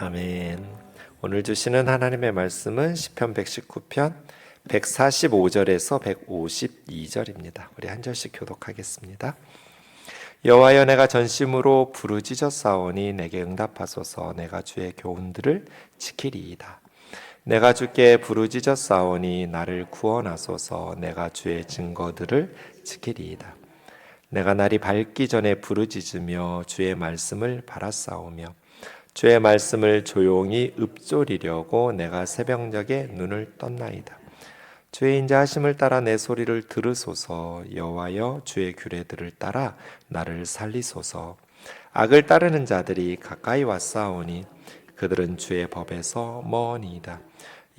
아멘. 오늘 주시는 하나님의 말씀은 시편 119편 145절에서 152절입니다. 우리 한 절씩 교독하겠습니다. 여호와여, 내가 전심으로 부르짖었사오니 내게 응답하소서. 내가 주의 교훈들을 지키리이다. 내가 주께 부르짖었사오니 나를 구원하소서. 내가 주의 증거들을 지키리이다. 내가 날이 밝기 전에 부르짖으며 주의 말씀을 바라싸우며 주의 말씀을 조용히 읊조리려고 내가 새벽녘에 눈을 떴나이다. 주의 인자하심을 따라 내 소리를 들으소서. 여호와여, 주의 규례들을 따라 나를 살리소서. 악을 따르는 자들이 가까이 왔사오니 그들은 주의 법에서 머니이다.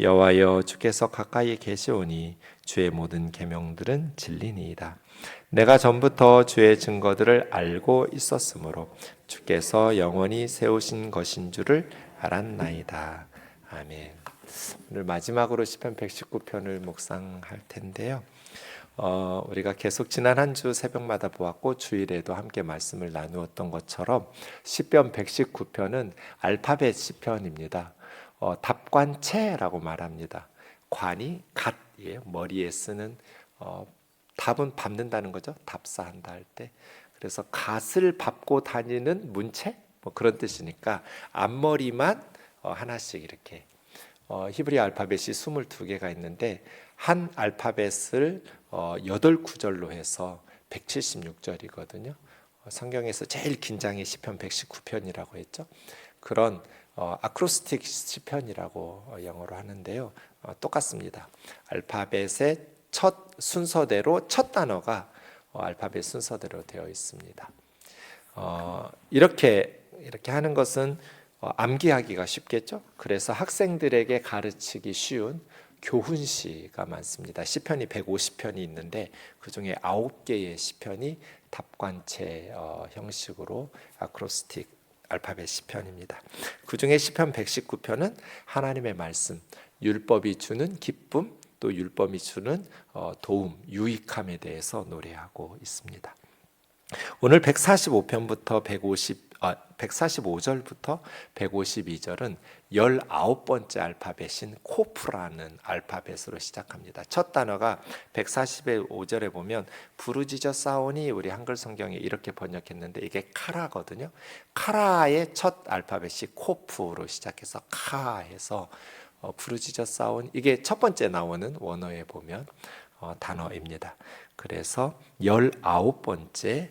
여호와여, 주께서 가까이 계시오니 주의 모든 계명들은 진리니이다. 내가 전부터 주의 증거들을 알고 있었으므로 주께서 영원히 세우신 것인 줄을 알았나이다. 아멘. 오늘 마지막으로 시편 119편을 묵상할 텐데요. 우리가 계속 지난 한 주 새벽마다 보았고 주일에도 함께 말씀을 나누었던 것처럼 시편 119편은 알파벳 시편입니다. 답관체라고 말합니다. 관이 갓이에요. 머리에 쓰는 답은 밟는다는 거죠. 답사한다 할 때. 그래서 갓을 밟고 다니는 문체 뭐 그런 뜻이니까 앞머리만 하나씩 이렇게 히브리 알파벳이 22개가 있는데 한 알파벳을 8구절로 해서 176절이거든요. 성경에서 제일 긴장이 시편 119편이라고 했죠. 그런 아크로스틱 시편이라고 영어로 하는데요. 똑같습니다. 알파벳의 첫 순서대로 첫 단어가 알파벳 순서대로 되어 있습니다. 이렇게 하는 것은 암기하기가 쉽겠죠. 그래서 학생들에게 가르치기 쉬운 교훈시가 많습니다. 시편이 150편이 있는데 그 중에 9개의 시편이 답관체 형식으로 아크로스틱 알파벳 시편입니다. 그 중에 시편 119편은 하나님의 말씀, 율법이 주는 기쁨, 또 율법이 주는 도움, 유익함에 대해서 노래하고 있습니다. 오늘 145편부터 145절부터 152절은 19번째 알파벳인 코프라는 알파벳으로 시작합니다. 첫 단어가 145절에 보면 부르짖었사오니 우리 한글 성경에 이렇게 번역했는데 이게 카라거든요. 카라의 첫 알파벳이 코프로 시작해서 카해서 부르짖었사오니 이게 첫 번째 나오는 원어에 보면 단어입니다. 그래서 19번째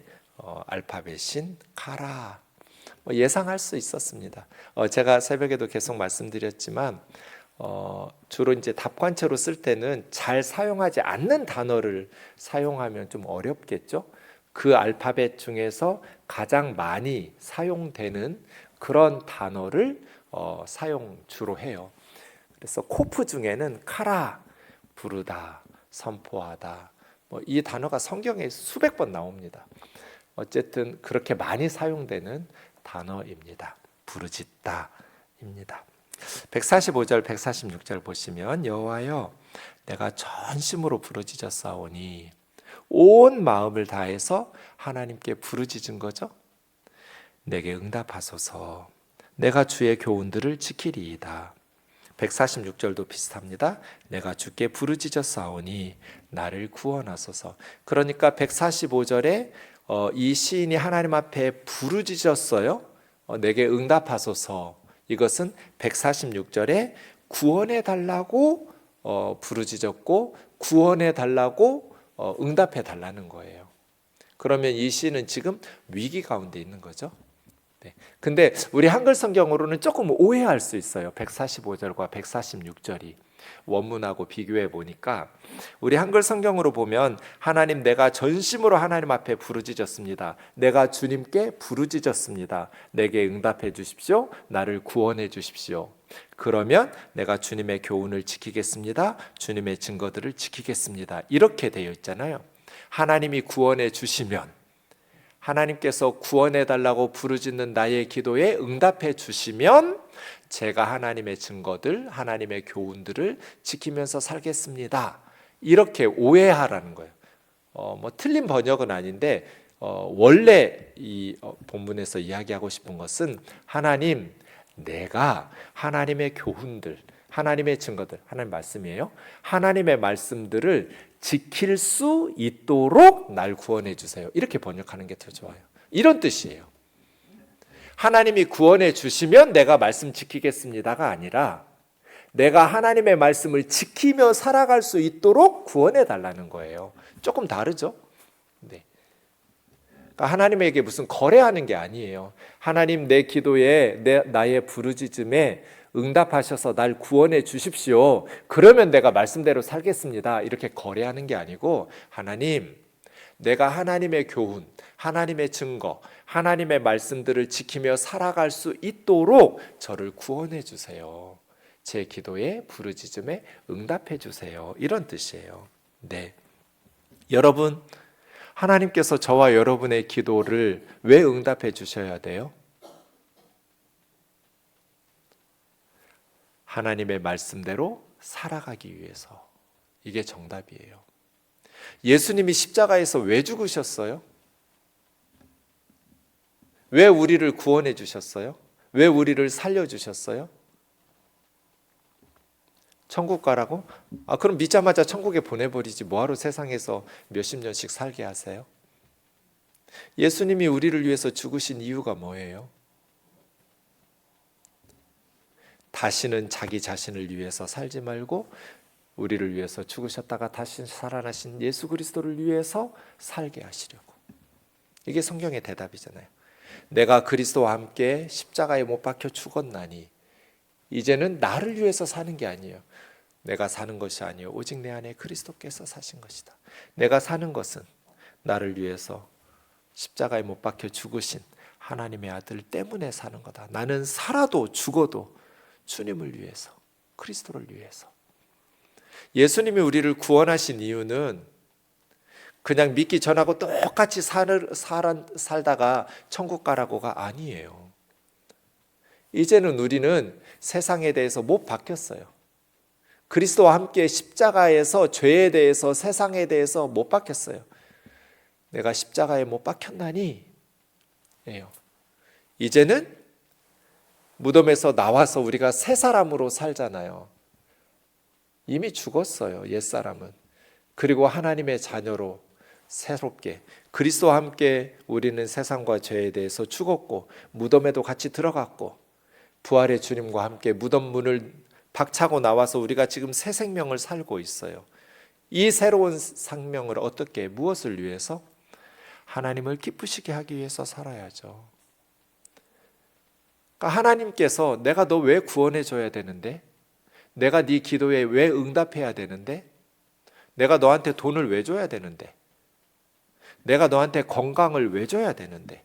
알파벳인 카라 예상할 수 있었습니다. 제가 새벽에도 계속 말씀드렸지만 주로 이제 답관체로 쓸 때는 잘 사용하지 않는 단어를 사용하면 좀 어렵겠죠. 그 알파벳 중에서 가장 많이 사용되는 그런 단어를 사용 주로 해요. 그래서 코프 중에는 카라, 부르다, 선포하다 이 단어가 성경에 수백 번 나옵니다. 어쨌든 그렇게 많이 사용되는 단어입니다. 부르짖다입니다. 145절, 146절 보시면 여호와여, 내가 전심으로 부르짖었사오니 온 마음을 다해서 하나님께 부르짖은 거죠. 내게 응답하소서. 내가 주의 교훈들을 지키리이다. 146절도 비슷합니다. 내가 주께 부르짖었사오니 나를 구원하소서. 그러니까 145절에 이 시인이 하나님 앞에 부르짖었어요. 내게 응답하소서. 이것은 146절에 구원해 달라고 부르짖었고 구원해 달라고 응답해 달라는 거예요. 그러면 이 시인은 지금 위기 가운데 있는 거죠. 네. 근데 우리 한글 성경으로는 조금 오해할 수 있어요. 145절과 146절이 원문하고 비교해 보니까 우리 한글 성경으로 보면 하나님 내가 전심으로 하나님 앞에 부르짖었습니다. 내가 주님께 부르짖었습니다. 내게 응답해 주십시오. 나를 구원해 주십시오. 그러면 내가 주님의 교훈을 지키겠습니다. 주님의 증거들을 지키겠습니다. 이렇게 되어 있잖아요. 하나님이 구원해 주시면 하나님께서 구원해 달라고 부르짖는 나의 기도에 응답해 주시면 제가 하나님의 증거들, 하나님의 교훈들을 지키면서 살겠습니다. 이렇게 오해하라는 거예요. 틀린 번역은 아닌데 원래 이 본문에서 이야기하고 싶은 것은 하나님 내가 하나님의 교훈들, 하나님의 증거들, 하나님 말씀이에요. 하나님의 말씀들을 지킬 수 있도록 날 구원해 주세요. 이렇게 번역하는 게 더 좋아요. 이런 뜻이에요. 하나님이 구원해 주시면 내가 말씀 지키겠습니다가 아니라 내가 하나님의 말씀을 지키며 살아갈 수 있도록 구원해 달라는 거예요. 조금 다르죠? 네. 그러니까 하나님에게 무슨 거래하는 게 아니에요. 하나님 내 기도에 나의 부르짖음에 응답하셔서 날 구원해 주십시오. 그러면 내가 말씀대로 살겠습니다. 이렇게 거래하는 게 아니고 하나님, 내가 하나님의 교훈, 하나님의 증거, 하나님의 말씀들을 지키며 살아갈 수 있도록 저를 구원해 주세요. 제 기도에 부르짖음에 응답해 주세요. 이런 뜻이에요. 네. 여러분, 하나님께서 저와 여러분의 기도를 왜 응답해 주셔야 돼요? 하나님의 말씀대로 살아가기 위해서. 이게 정답이에요. 예수님이 십자가에서 왜 죽으셨어요? 왜 우리를 구원해 주셨어요? 왜 우리를 살려 주셨어요? 천국 가라고? 그럼 믿자마자 천국에 보내버리지 뭐하러 세상에서 몇십 년씩 살게 하세요? 예수님이 우리를 위해서 죽으신 이유가 뭐예요? 다시는 자기 자신을 위해서 살지 말고 우리를 위해서 죽으셨다가 다시 살아나신 예수 그리스도를 위해서 살게 하시려고. 이게 성경의 대답이잖아요. 내가 그리스도와 함께 십자가에 못 박혀 죽었나니 이제는 나를 위해서 사는 게 아니에요. 내가 사는 것이 아니요 오직 내 안에 그리스도께서 사신 것이다. 내가 사는 것은 나를 위해서 십자가에 못 박혀 죽으신 하나님의 아들 때문에 사는 거다. 나는 살아도 죽어도 주님을 위해서, 그리스도를 위해서. 예수님이 우리를 구원하신 이유는 그냥 믿기 전하고 똑같이 살다가 천국 가라고가 아니에요. 이제는 우리는 세상에 대해서 못 박혔어요. 그리스도와 함께 십자가에서 죄에 대해서 세상에 대해서 못 박혔어요. 내가 십자가에 못 박혔나니 예요. 이제는 무덤에서 나와서 우리가 새 사람으로 살잖아요. 이미 죽었어요. 옛사람은. 그리고 하나님의 자녀로 새롭게 그리스도와 함께 우리는 세상과 죄에 대해서 죽었고 무덤에도 같이 들어갔고 부활의 주님과 함께 무덤 문을 박차고 나와서 우리가 지금 새 생명을 살고 있어요. 이 새로운 생명을 어떻게 무엇을 위해서? 하나님을 기쁘시게 하기 위해서 살아야죠. 그러니까 하나님께서 내가 너 왜 구원해 줘야 되는데? 내가 네 기도에 왜 응답해야 되는데? 내가 너한테 돈을 왜 줘야 되는데? 내가 너한테 건강을 왜 줘야 되는데?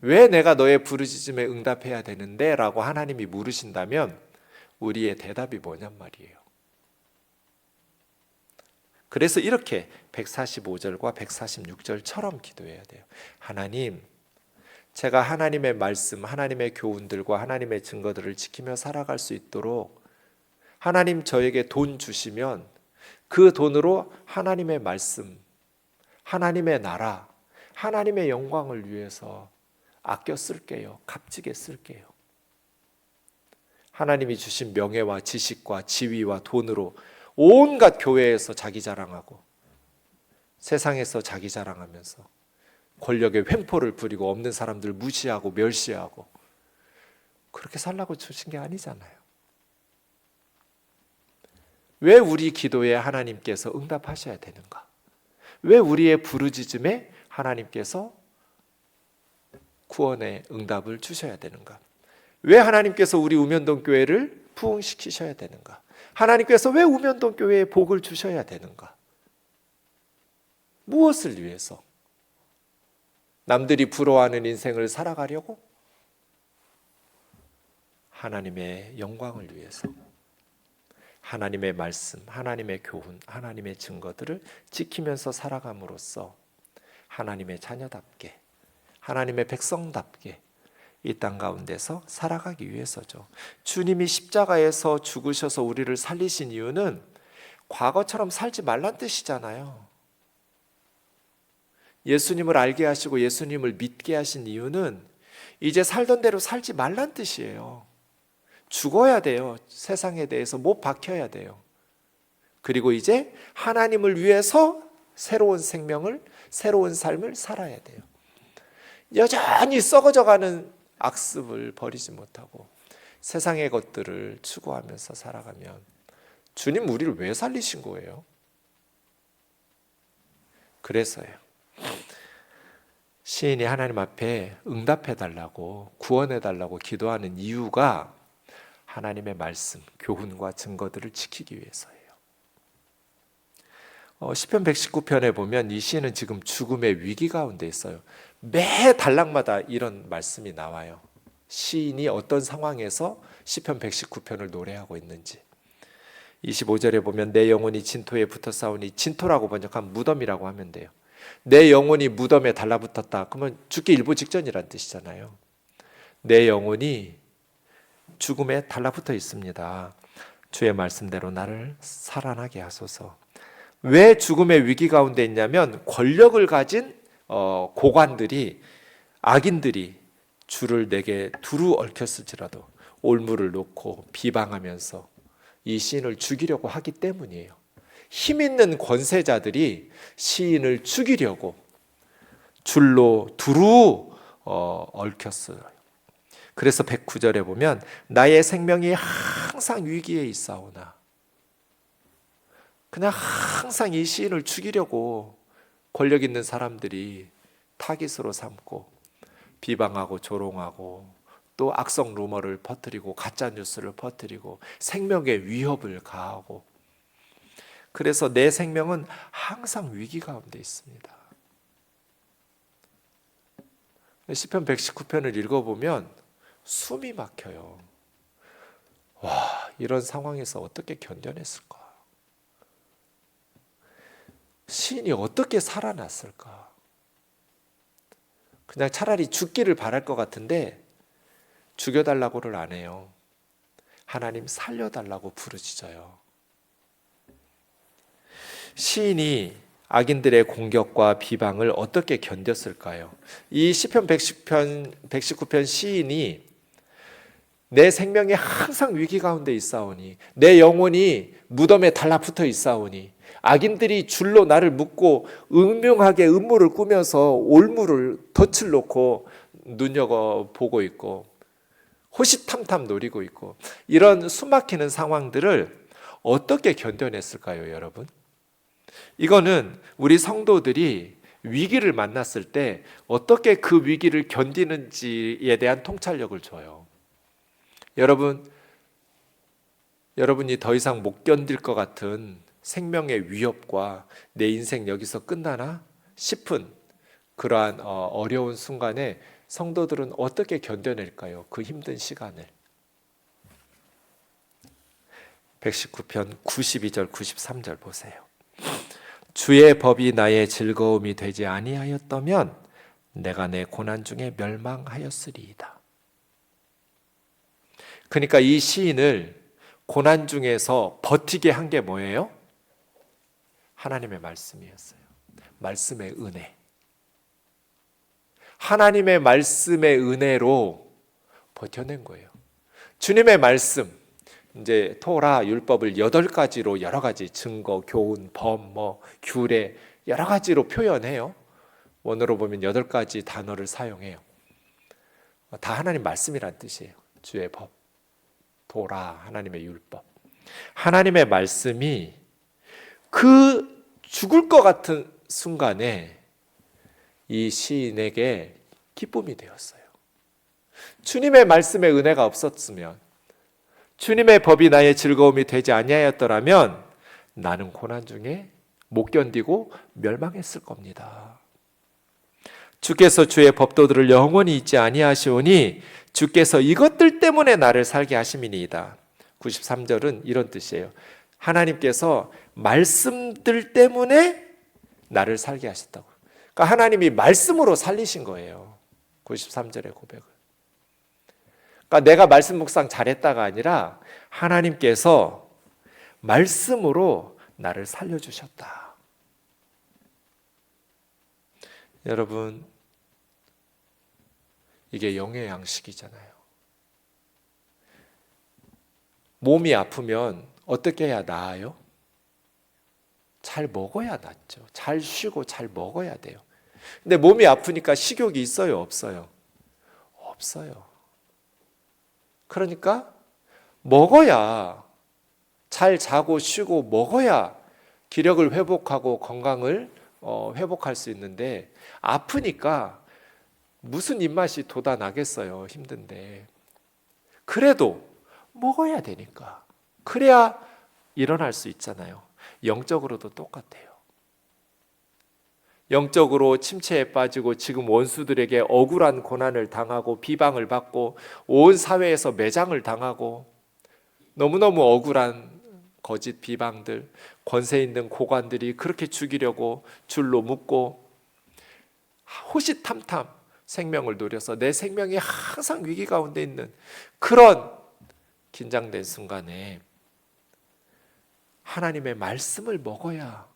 왜 내가 너의 부르짖음에 응답해야 되는데? 라고 하나님이 물으신다면 우리의 대답이 뭐냔 말이에요. 그래서 이렇게 145절과 146절처럼 기도해야 돼요. 하나님, 제가 하나님의 말씀, 하나님의 교훈들과 하나님의 증거들을 지키며 살아갈 수 있도록 하나님 저에게 돈 주시면 그 돈으로 하나님의 말씀, 하나님의 나라, 하나님의 영광을 위해서 아껴 쓸게요. 값지게 쓸게요. 하나님이 주신 명예와 지식과 지위와 돈으로 온갖 교회에서 자기 자랑하고 세상에서 자기 자랑하면서 권력의 횡포를 부리고 없는 사람들 무시하고 멸시하고 그렇게 살라고 주신 게 아니잖아요. 왜 우리 기도에 하나님께서 응답하셔야 되는가? 왜 우리의 부르짖음에 하나님께서 구원의 응답을 주셔야 되는가? 왜 하나님께서 우리 우면동 교회를 부흥시키셔야 되는가? 하나님께서 왜 우면동 교회에 복을 주셔야 되는가? 무엇을 위해서? 남들이 부러워하는 인생을 살아가려고? 하나님의 영광을 위해서. 하나님의 말씀, 하나님의 교훈, 하나님의 증거들을 지키면서 살아감으로써 하나님의 자녀답게, 하나님의 백성답게 이 땅 가운데서 살아가기 위해서죠. 주님이 십자가에서 죽으셔서 우리를 살리신 이유는 과거처럼 살지 말란 뜻이잖아요. 예수님을 알게 하시고 예수님을 믿게 하신 이유는 이제 살던 대로 살지 말란 뜻이에요. 죽어야 돼요. 세상에 대해서 못 박혀야 돼요. 그리고 이제 하나님을 위해서 새로운 생명을, 새로운 삶을 살아야 돼요. 여전히 썩어져가는 악습을 버리지 못하고 세상의 것들을 추구하면서 살아가면 주님 우리를 왜 살리신 거예요? 그래서요. 시인이 하나님 앞에 응답해달라고, 구원해달라고 기도하는 이유가 하나님의 말씀, 교훈과 증거들을 지키기 위해서예요. 시편 119편에 보면 이 시인은 지금 죽음의 위기 가운데 있어요. 매 단락마다 이런 말씀이 나와요. 시인이 어떤 상황에서 시편 119편을 노래하고 있는지. 25절에 보면 내 영혼이 진토에 붙어 싸우니, 진토라고 번역하면 무덤이라고 하면 돼요. 내 영혼이 무덤에 달라붙었다. 그러면 죽기 일보 직전이란 뜻이잖아요. 내 영혼이 죽음에 달라붙어 있습니다. 주의 말씀대로 나를 살아나게 하소서. 왜 죽음의 위기 가운데 있냐면 권력을 가진 고관들이, 악인들이 주를 내게 두루 얽혔을지라도 올무를 놓고 비방하면서 이 시인을 죽이려고 하기 때문이에요. 힘 있는 권세자들이 시인을 죽이려고 줄로 두루 얽혔어요. 그래서 109절에 보면 나의 생명이 항상 위기에 있사오나, 그냥 항상 이 시인을 죽이려고 권력 있는 사람들이 타깃으로 삼고 비방하고 조롱하고 또 악성 루머를 퍼뜨리고 가짜 뉴스를 퍼뜨리고 생명의 위협을 가하고, 그래서 내 생명은 항상 위기 가운데 있습니다. 시편 119편을 읽어보면 숨이 막혀요. 와, 이런 상황에서 어떻게 견뎌냈을까? 시인이 어떻게 살아났을까? 그냥 차라리 죽기를 바랄 것 같은데 죽여달라고를 안 해요. 하나님 살려달라고 부르짖어요. 시인이 악인들의 공격과 비방을 어떻게 견뎠을까요? 이 시편 119편 시인이 내 생명이 항상 위기 가운데 있사오니, 내 영혼이 무덤에 달라붙어 있사오니, 악인들이 줄로 나를 묶고 음흉하게 음모를 꾸며서 올무를 덫을 놓고 눈여겨보고 있고 호시탐탐 노리고 있고, 이런 숨막히는 상황들을 어떻게 견뎌냈을까요, 여러분? 이거는 우리 성도들이 위기를 만났을 때 어떻게 그 위기를 견디는지에 대한 통찰력을 줘요. 여러분이 더 이상 못 견딜 것 같은 생명의 위협과 내 인생 여기서 끝나나 싶은 그러한 어려운 순간에 성도들은 어떻게 견뎌낼까요? 그 힘든 시간을. 119편 92절 93절 보세요. 주의 법이 나의 즐거움이 되지 아니하였다면 내가 내 고난 중에 멸망하였으리이다. 그러니까 이 시인을 고난 중에서 버티게 한 게 뭐예요? 하나님의 말씀이었어요. 말씀의 은혜. 하나님의 말씀의 은혜로 버텨낸 거예요. 주님의 말씀, 이제 토라 율법을 8가지로 여러 가지 증거, 교훈, 범, 규례 여러 가지로 표현해요. 원어로 보면 8가지 단어를 사용해요. 다 하나님 말씀이란 뜻이에요. 주의 법, 토라, 하나님의 율법. 하나님의 말씀이 그 죽을 것 같은 순간에 이 시인에게 기쁨이 되었어요. 주님의 말씀의 은혜가 없었으면, 주님의 법이 나의 즐거움이 되지 아니하였더라면 나는 고난 중에 못 견디고 멸망했을 겁니다. 주께서 주의 법도들을 영원히 잊지 아니하시오니 주께서 이것들 때문에 나를 살게 하심이니이다. 93절은 이런 뜻이에요. 하나님께서 말씀들 때문에 나를 살게 하셨다고. 그러니까 하나님이 말씀으로 살리신 거예요. 93절의 고백을. 그러니까 내가 말씀 묵상 잘했다가 아니라 하나님께서 말씀으로 나를 살려주셨다. 여러분, 이게 영의 양식이잖아요. 몸이 아프면 어떻게 해야 나아요? 잘 먹어야 낫죠. 잘 쉬고 잘 먹어야 돼요. 근데 몸이 아프니까 식욕이 있어요, 없어요? 없어요. 그러니까 먹어야, 잘 자고 쉬고 먹어야 기력을 회복하고 건강을 회복할 수 있는데, 아프니까 무슨 입맛이 돋아나겠어요, 힘든데. 그래도 먹어야 되니까. 그래야 일어날 수 있잖아요. 영적으로도 똑같아요. 영적으로 침체에 빠지고 지금 원수들에게 억울한 고난을 당하고 비방을 받고 온 사회에서 매장을 당하고 너무너무 억울한 거짓 비방들, 권세 있는 고관들이 그렇게 죽이려고 줄로 묶고 호시탐탐 생명을 노려서 내 생명이 항상 위기 가운데 있는 그런 긴장된 순간에 하나님의 말씀을 먹어야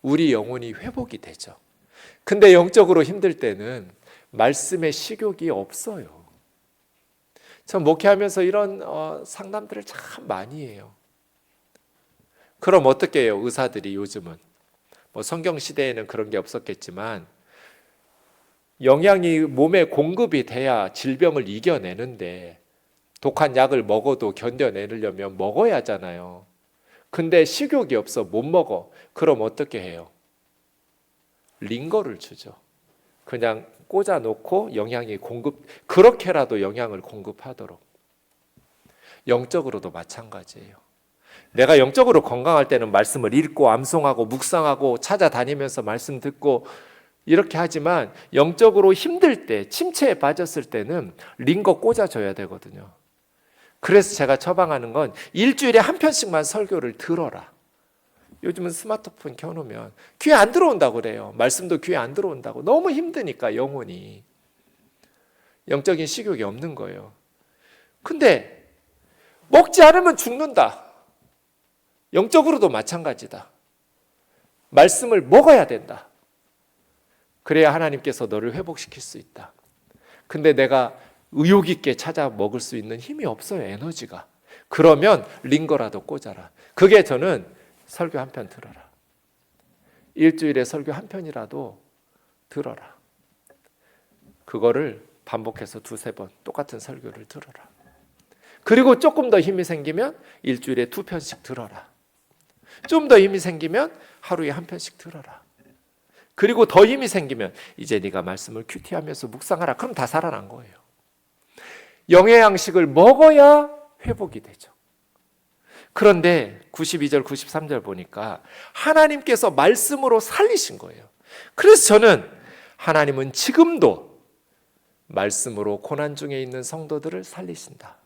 우리 영혼이 회복이 되죠. 근데 영적으로 힘들 때는 말씀의 식욕이 없어요. 전 목회하면서 이런 상담들을 참 많이 해요. 그럼 어떻게 해요? 의사들이 요즘은 뭐 성경 시대에는 그런 게 없었겠지만 영양이 몸에 공급이 돼야 질병을 이겨내는데 독한 약을 먹어도 견뎌내려면 먹어야 하잖아요. 근데 식욕이 없어 못 먹어. 그럼 어떻게 해요? 링거를 주죠. 그냥 꽂아 놓고 영양이 그렇게라도 영양을 공급하도록. 영적으로도 마찬가지예요. 내가 영적으로 건강할 때는 말씀을 읽고 암송하고 묵상하고 찾아다니면서 말씀 듣고 이렇게 하지만 영적으로 힘들 때, 침체에 빠졌을 때는 링거 꽂아줘야 되거든요. 그래서 제가 처방하는 건 일주일에 한 편씩만 설교를 들어라. 요즘은 스마트폰 켜놓으면 귀에 안 들어온다고 그래요. 말씀도 귀에 안 들어온다고. 너무 힘드니까 영혼이. 영적인 식욕이 없는 거예요. 근데 먹지 않으면 죽는다. 영적으로도 마찬가지다. 말씀을 먹어야 된다. 그래야 하나님께서 너를 회복시킬 수 있다. 근데 내가 의욕 있게 찾아 먹을 수 있는 힘이 없어요. 에너지가. 그러면 링거라도 꽂아라. 그게 저는 설교 한 편 들어라. 일주일에 설교 한 편이라도 들어라. 그거를 반복해서 두세 번 똑같은 설교를 들어라. 그리고 조금 더 힘이 생기면 일주일에 2편씩 들어라. 좀 더 힘이 생기면 하루에 한 편씩 들어라. 그리고 더 힘이 생기면 이제 네가 말씀을 큐티하면서 묵상하라. 그럼 다 살아난 거예요. 영의 양식을 먹어야 회복이 되죠. 그런데 92절 93절 보니까 하나님께서 말씀으로 살리신 거예요. 그래서 저는 하나님은 지금도 말씀으로 고난 중에 있는 성도들을 살리신다.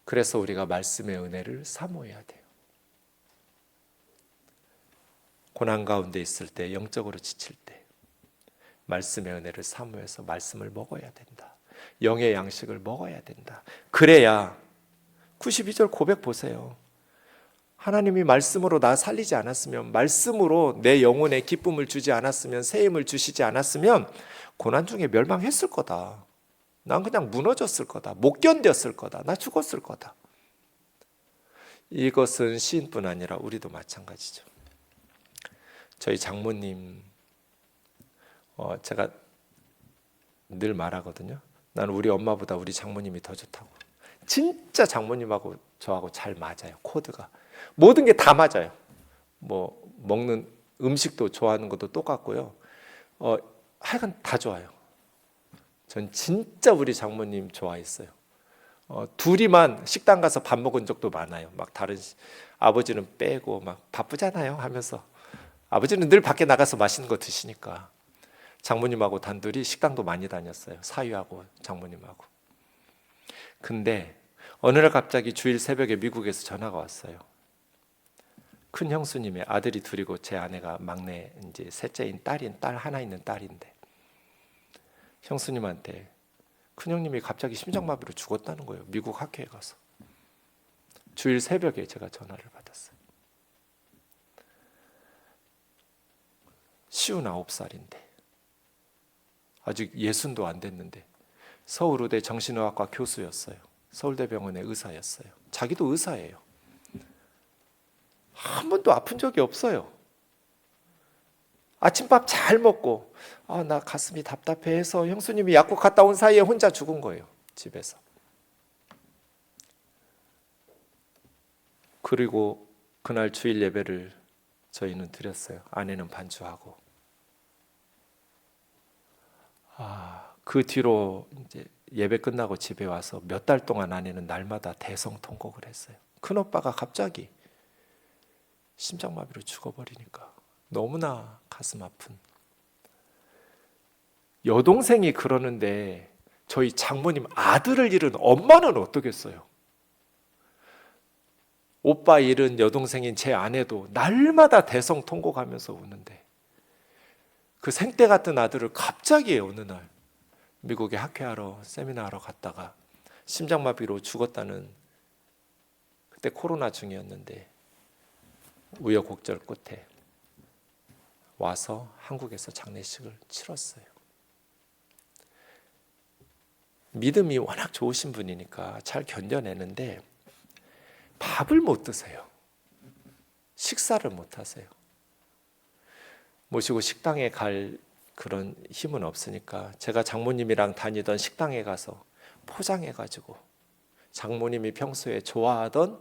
그래서 우리가 말씀의 은혜를 사모해야 돼요. 고난 가운데 있을 때, 영적으로 지칠 때 말씀의 은혜를 사모해서 말씀을 먹어야 된다. 영의 양식을 먹어야 된다. 그래야 92절 고백 보세요. 하나님이 말씀으로 나 살리지 않았으면, 말씀으로 내 영혼에 기쁨을 주지 않았으면, 새 힘을 주시지 않았으면 고난 중에 멸망했을 거다. 난 그냥 무너졌을 거다. 못 견뎠을 거다. 나 죽었을 거다. 이것은 시인뿐 아니라 우리도 마찬가지죠. 저희 장모님, 제가 늘 말하거든요. 나는 우리 엄마보다 우리 장모님이 더 좋다고. 진짜 장모님하고 저하고 잘 맞아요. 코드가. 모든 게 다 맞아요. 뭐 먹는 음식도 좋아하는 것도 똑같고요. 하여간 다 좋아요. 전 진짜 우리 장모님 좋아했어요. 둘이만 식당 가서 밥 먹은 적도 많아요. 막 다른 아버지는 빼고 막 바쁘잖아요 하면서. 아버지는 늘 밖에 나가서 맛있는 거 드시니까 장모님하고 단둘이 식당도 많이 다녔어요. 사위하고 장모님하고. 근데 어느 날 갑자기 주일 새벽에 미국에서 전화가 왔어요. 큰 형수님의 아들이 둘이고 제 아내가 막내 이제 셋째인 딸 하나 있는 딸인데 형수님한테 큰형님이 갑자기 심장마비로 죽었다는 거예요. 미국 학회에 가서. 주일 새벽에 제가 전화를 받았어요. 59살인데 아직 예순도 안 됐는데 서울의대 정신의학과 교수였어요. 서울대병원의 의사였어요. 자기도 의사예요. 한 번도 아픈 적이 없어요. 아침밥 잘 먹고 나 가슴이 답답해해서 형수님이 약국 갔다 온 사이에 혼자 죽은 거예요. 집에서. 그리고 그날 주일 예배를 저희는 드렸어요. 아내는 반주하고. 그 뒤로 이제 예배 끝나고 집에 와서 몇 달 동안 아내는 날마다 대성통곡을 했어요. 큰오빠가 갑자기 심장마비로 죽어버리니까 너무나 가슴 아픈. 여동생이 그러는데 저희 장모님 아들을 잃은 엄마는 어떠겠어요? 오빠 잃은 여동생인 제 아내도 날마다 대성통곡하면서 우는데 그 생떼 같은 아들을 갑자기 어느 날 미국에 학회하러 세미나하러 갔다가 심장마비로 죽었다는, 그때 코로나 중이었는데 우여곡절 끝에 와서 한국에서 장례식을 치렀어요. 믿음이 워낙 좋으신 분이니까 잘 견뎌내는데 밥을 못 드세요. 식사를 못 하세요. 모시고 식당에 갈 그런 힘은 없으니까 제가 장모님이랑 다니던 식당에 가서 포장해가지고 장모님이 평소에 좋아하던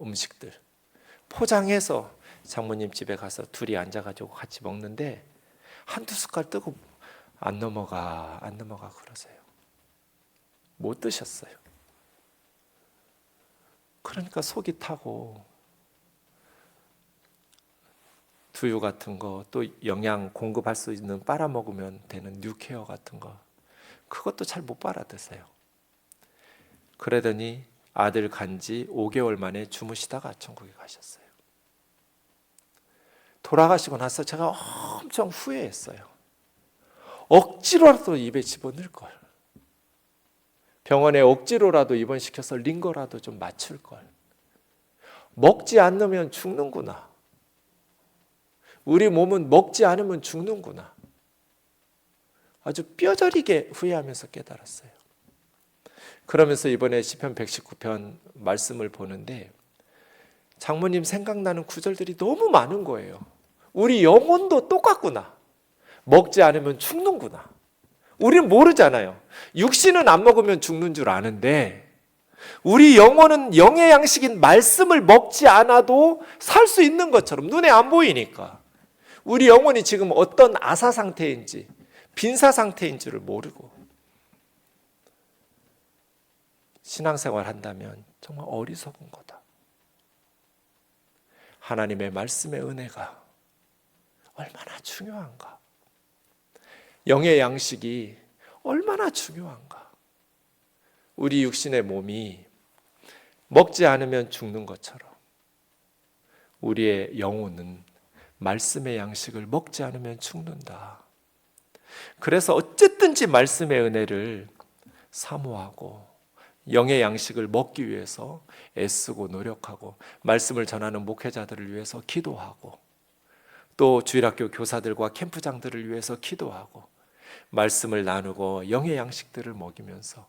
음식들 포장해서 장모님 집에 가서 둘이 앉아가지고 같이 먹는데 한두 숟갈 뜨고 안 넘어가 그러세요. 못 드셨어요. 그러니까 속이 타고 두유 같은 거, 또 영양 공급할 수 있는 빨아먹으면 되는 뉴케어 같은 거, 그것도 잘 못 빨아 드세요. 그러더니 아들 간지 5개월 만에 주무시다가 천국에 가셨어요. 돌아가시고 나서 제가 엄청 후회했어요. 억지로라도 입에 집어넣을 걸. 병원에 억지로라도 입원시켜서 링거라도 좀 맞출 걸. 먹지 않으면 죽는구나. 우리 몸은 먹지 않으면 죽는구나. 아주 뼈저리게 후회하면서 깨달았어요. 그러면서 이번에 시편 119편 말씀을 보는데 장모님 생각나는 구절들이 너무 많은 거예요. 우리 영혼도 똑같구나. 먹지 않으면 죽는구나. 우리는 모르잖아요. 육신은 안 먹으면 죽는 줄 아는데 우리 영혼은 영의 양식인 말씀을 먹지 않아도 살 수 있는 것처럼 눈에 안 보이니까 우리 영혼이 지금 어떤 아사 상태인지 빈사 상태인지를 모르고 신앙생활 한다면 정말 어리석은 거다. 하나님의 말씀의 은혜가 얼마나 중요한가. 영의 양식이 얼마나 중요한가. 우리 육신의 몸이 먹지 않으면 죽는 것처럼 우리의 영혼은 말씀의 양식을 먹지 않으면 죽는다. 그래서 어쨌든지 말씀의 은혜를 사모하고 영의 양식을 먹기 위해서 애쓰고 노력하고 말씀을 전하는 목회자들을 위해서 기도하고 또 주일학교 교사들과 캠프장들을 위해서 기도하고 말씀을 나누고 영의 양식들을 먹이면서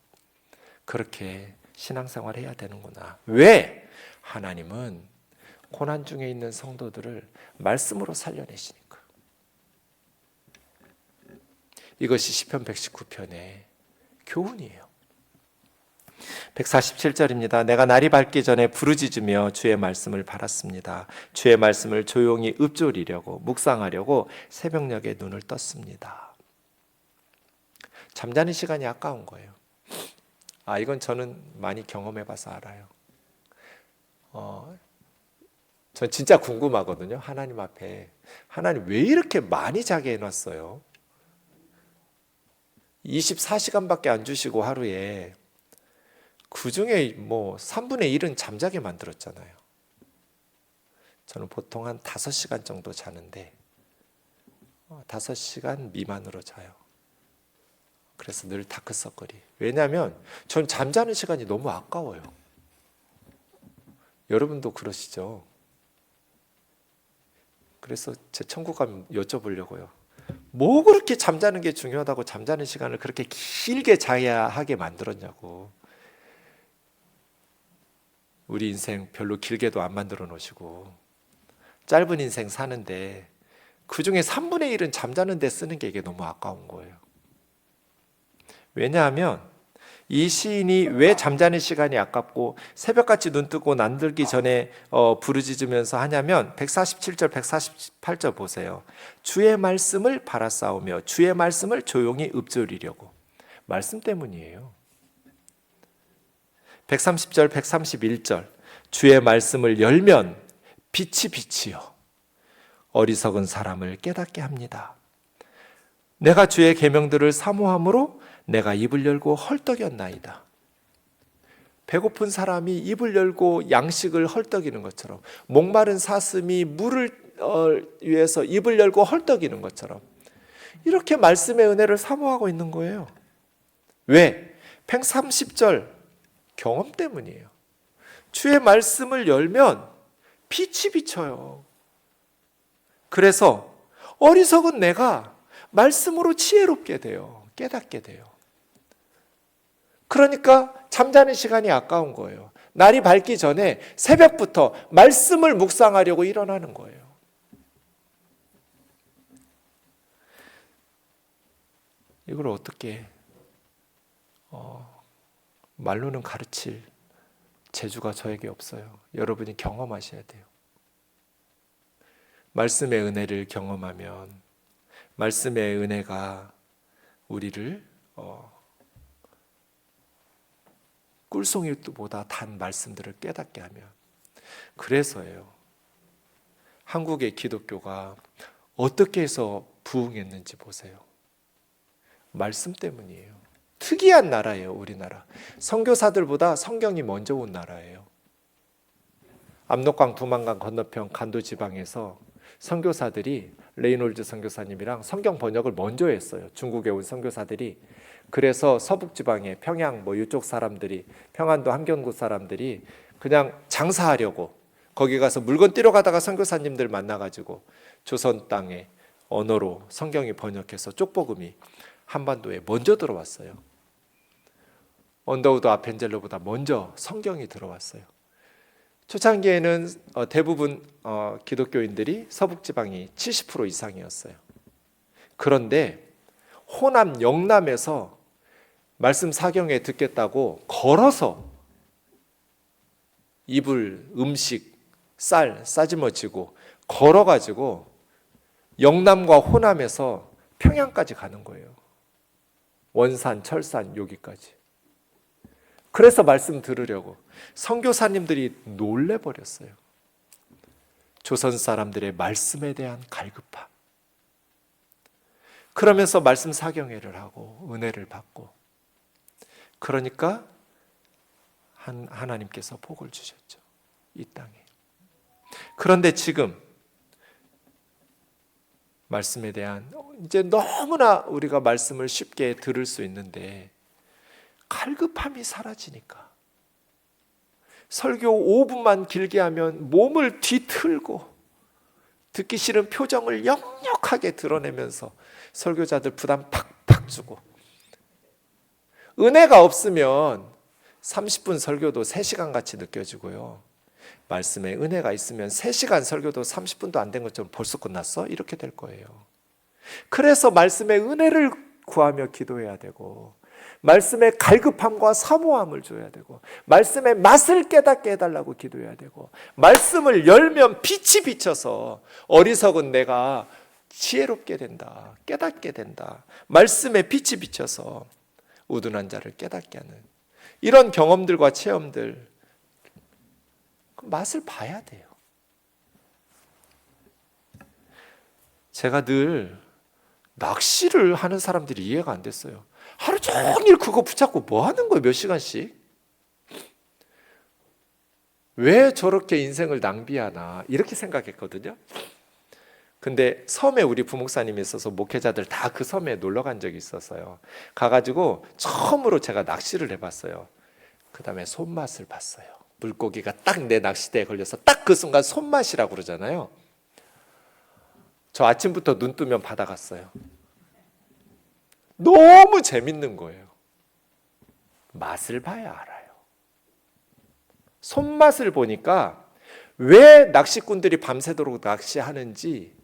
그렇게 신앙생활을 해야 되는구나. 왜? 하나님은 고난 중에 있는 성도들을 말씀으로 살려내시니까. 이것이 시편 119편의 교훈이에요. 147절입니다. 내가 날이 밝기 전에 부르짖으며 주의 말씀을 바랐습니다. 주의 말씀을 조용히 읊조리려고 묵상하려고 새벽녘에 눈을 떴습니다. 잠자는 시간이 아까운 거예요. 이건 저는 많이 경험해봐서 알아요. 전 진짜 궁금하거든요. 하나님 앞에 하나님 왜 이렇게 많이 자게 해놨어요? 24시간밖에 안 주시고 하루에 그 중에 뭐 3분의 1은 잠자게 만들었잖아요. 저는 보통 한 5시간 정도 자는데 5시간 미만으로 자요. 그래서 늘 다크서클이. 왜냐하면 전 잠자는 시간이 너무 아까워요. 여러분도 그러시죠? 그래서 제 천국 가면 여쭤보려고요. 뭐 그렇게 잠자는 게 중요하다고 잠자는 시간을 그렇게 길게 자야 하게 만들었냐고. 우리 인생 별로 길게도 안 만들어 놓으시고 짧은 인생 사는데 그중에 3분의 1은 잠자는 데 쓰는 게 이게 너무 아까운 거예요. 왜냐하면 이 시인이 왜 잠자는 시간이 아깝고 새벽같이 눈 뜨고 남들기 전에 부르짖으면서 하냐면 147절 148절 보세요. 주의 말씀을 바라싸우며 주의 말씀을 조용히 읊조리려고. 말씀 때문이에요. 130절 131절 주의 말씀을 열면 빛이 빛이요 어리석은 사람을 깨닫게 합니다. 내가 주의 계명들을 사모함으로 내가 입을 열고 헐떡였나이다. 배고픈 사람이 입을 열고 양식을 헐떡이는 것처럼, 목마른 사슴이 물을 위해서 입을 열고 헐떡이는 것처럼 이렇게 말씀의 은혜를 사모하고 있는 거예요. 왜? 130절 경험 때문이에요. 주의 말씀을 열면 빛이 비쳐요. 그래서 어리석은 내가 말씀으로 지혜롭게 돼요. 깨닫게 돼요. 그러니까 잠자는 시간이 아까운 거예요. 날이 밝기 전에 새벽부터 말씀을 묵상하려고 일어나는 거예요. 이걸 어떻게 말로는 가르칠 재주가 저에게 없어요. 여러분이 경험하셔야 돼요. 말씀의 은혜를 경험하면 말씀의 은혜가 우리를 꿀송이보다 단 말씀들을 깨닫게 하면, 그래서예요. 한국의 기독교가 어떻게 해서 부흥했는지 보세요. 말씀 때문이에요. 특이한 나라예요, 우리나라. 선교사들보다 성경이 먼저 온 나라예요. 압록강 두만강 건너편 간도 지방에서 선교사들이 레이놀즈 선교사님이랑 성경 번역을 먼저 했어요. 중국에 온 선교사들이. 그래서 서북 지방에 평양 뭐 이쪽 사람들이, 평안도 함경구 사람들이 그냥 장사하려고 거기 가서 물건 띠러 가다가 선교사님들 만나가지고 조선 땅의 언어로 성경이 번역해서 쪽복음이 한반도에 먼저 들어왔어요. 언더우드 아펜젤로보다 먼저 성경이 들어왔어요. 초창기에는 대부분 기독교인들이 서북지방이 70% 이상이었어요. 그런데 호남, 영남에서 말씀 사경에 듣겠다고 걸어서 이불, 음식, 쌀 싸지머지고 걸어가지고 영남과 호남에서 평양까지 가는 거예요. 원산, 철산 여기까지. 그래서 말씀 들으려고 선교사님들이 놀래버렸어요. 조선 사람들의 말씀에 대한 갈급함. 그러면서 말씀 사경회를 하고 은혜를 받고, 그러니까 하나님께서 복을 주셨죠, 이 땅에. 그런데 지금 말씀에 대한, 이제 너무나 우리가 말씀을 쉽게 들을 수 있는데 갈급함이 사라지니까 설교 5분만 길게 하면 몸을 뒤틀고 듣기 싫은 표정을 역력하게 드러내면서 설교자들 부담 팍팍 주고, 은혜가 없으면 30분 설교도 3시간 같이 느껴지고요, 말씀에 은혜가 있으면 3시간 설교도 30분도 안 된 것처럼 벌써 끝났어? 이렇게 될 거예요. 그래서 말씀의 은혜를 구하며 기도해야 되고, 말씀의 갈급함과 사모함을 줘야 되고, 말씀의 맛을 깨닫게 해달라고 기도해야 되고, 말씀을 열면 빛이 비쳐서 어리석은 내가 지혜롭게 된다, 깨닫게 된다. 말씀의 빛이 비쳐서 우둔한 자를 깨닫게 하는 이런 경험들과 체험들, 맛을 봐야 돼요. 제가 늘 낚시를 하는 사람들이 이해가 안 됐어요. 하루 종일 그거 붙잡고 뭐 하는 거예요, 몇 시간씩? 왜 저렇게 인생을 낭비하나 이렇게 생각했거든요. 근데 섬에 우리 부목사님이 있어서 목회자들 다 그 섬에 놀러 간 적이 있었어요. 가가지고 처음으로 제가 낚시를 해봤어요. 그 다음에 손맛을 봤어요. 물고기가 딱 내 낚싯대에 걸려서 딱 그 순간 손맛이라고 그러잖아요. 저 아침부터 눈 뜨면 바다 갔어요. 너무 재밌는 거예요. 맛을 봐야 알아요. 손맛을 보니까 왜 낚시꾼들이 밤새도록 낚시하는지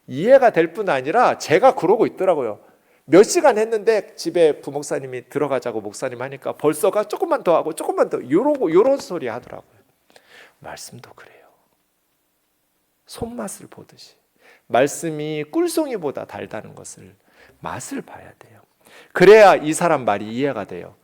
이해가 될 뿐 아니라 제가 그러고 있더라고요. 몇 시간 했는데 집에 부목사님이 들어가자고 목사님 하니까 벌써가 조금만 더 하고 조금만 더 요런 소리 하더라고요. 말씀도 그래요. 손맛을 보듯이 말씀이 꿀송이보다 달다는 것을 맛을 봐야 돼요. 그래야 이 사람 말이 이해가 돼요.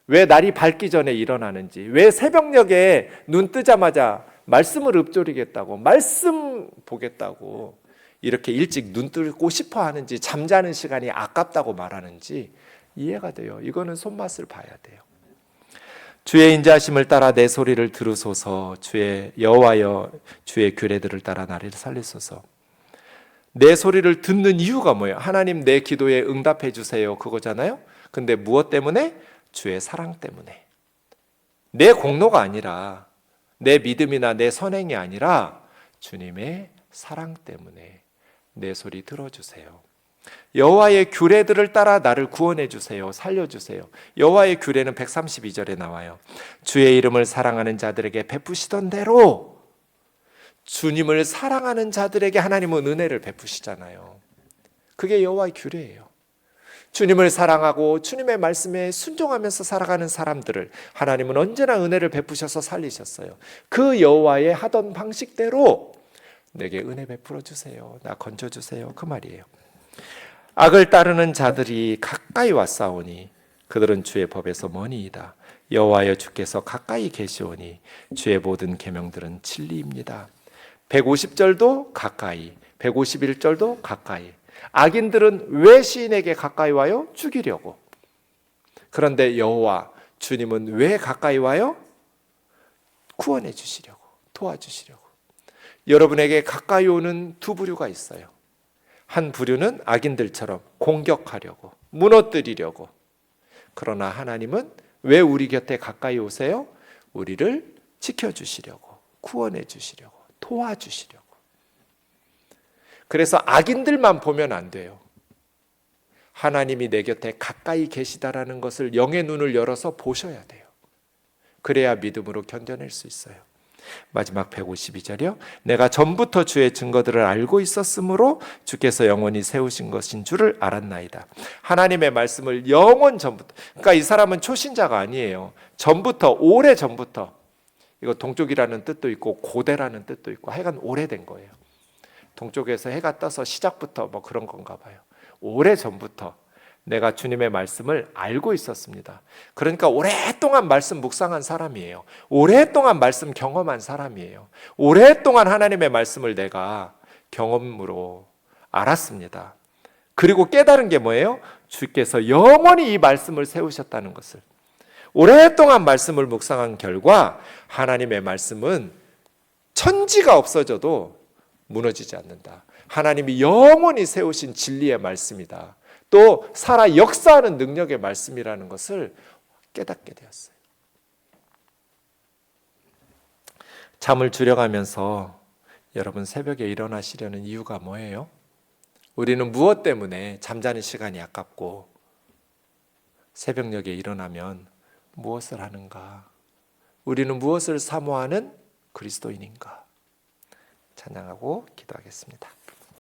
왜 날이 밝기 전에 일어나는지, 왜 새벽녘에 눈 뜨자마자 말씀을 읊조리겠다고, 말씀 보겠다고 이렇게 일찍 눈 뜨고 싶어 하는지, 잠자는 시간이 아깝다고 말하는지 이해가 돼요. 이거는 손맛을 봐야 돼요. 주의 인자하심을 따라 내 소리를 들으소서. 주의 여호와여, 주의 규례들을 따라 나를 살리소서. 내 소리를 듣는 이유가 뭐예요? 하나님 내 기도에 응답해 주세요, 그거잖아요. 근데 무엇 때문에? 주의 사랑 때문에. 내 공로가 아니라, 내 믿음이나 내 선행이 아니라 주님의 사랑 때문에 내 소리 들어주세요. 여호와의 규례들을 따라 나를 구원해 주세요. 살려주세요. 여호와의 규례는 132절에 나와요. 주의 이름을 사랑하는 자들에게 베푸시던 대로, 주님을 사랑하는 자들에게 하나님은 은혜를 베푸시잖아요. 그게 여호와의 규례예요. 주님을 사랑하고 주님의 말씀에 순종하면서 살아가는 사람들을 하나님은 언제나 은혜를 베푸셔서 살리셨어요. 그 여호와의 하던 방식대로 내게 은혜 베풀어 주세요. 나 건져 주세요. 그 말이에요. 악을 따르는 자들이 가까이 왔사오니 그들은 주의 법에서 머니이다. 여호와여, 주께서 가까이 계시오니 주의 모든 계명들은 진리입니다. 150절도 가까이, 151절도 가까이. 악인들은 왜 시인에게 가까이 와요? 죽이려고. 그런데 여호와, 주님은 왜 가까이 와요? 구원해 주시려고, 도와주시려고. 여러분에게 가까이 오는 두 부류가 있어요. 한 부류는 악인들처럼 공격하려고, 무너뜨리려고. 그러나 하나님은 왜 우리 곁에 가까이 오세요? 우리를 지켜주시려고, 구원해 주시려고, 도와주시려고. 그래서 악인들만 보면 안 돼요. 하나님이 내 곁에 가까이 계시다라는 것을 영의 눈을 열어서 보셔야 돼요. 그래야 믿음으로 견뎌낼 수 있어요. 마지막 152절이요. 내가 전부터 주의 증거들을 알고 있었으므로 주께서 영원히 세우신 것인 줄을 알았나이다. 하나님의 말씀을 영원 전부터, 그러니까 이 사람은 초신자가 아니에요. 전부터, 오래 전부터. 이거 동쪽이라는 뜻도 있고 고대라는 뜻도 있고 하여간 오래된 거예요. 동쪽에서 해가 떠서 시작부터 뭐 그런 건가 봐요. 오래 전부터 내가 주님의 말씀을 알고 있었습니다. 그러니까 오랫동안 말씀 묵상한 사람이에요. 오랫동안 말씀 경험한 사람이에요. 오랫동안 하나님의 말씀을 내가 경험으로 알았습니다. 그리고 깨달은 게 뭐예요? 주께서 영원히 이 말씀을 세우셨다는 것을. 오랫동안 말씀을 묵상한 결과 하나님의 말씀은 천지가 없어져도 무너지지 않는다. 하나님이 영원히 세우신 진리의 말씀이다. 또 살아 역사하는 능력의 말씀이라는 것을 깨닫게 되었어요. 잠을 줄여가면서 여러분 새벽에 일어나시려는 이유가 뭐예요? 우리는 무엇 때문에 잠자는 시간이 아깝고 새벽녘에 일어나면 무엇을 하는가? 우리는 무엇을 사모하는 그리스도인인가? 찬양하고 기도하겠습니다.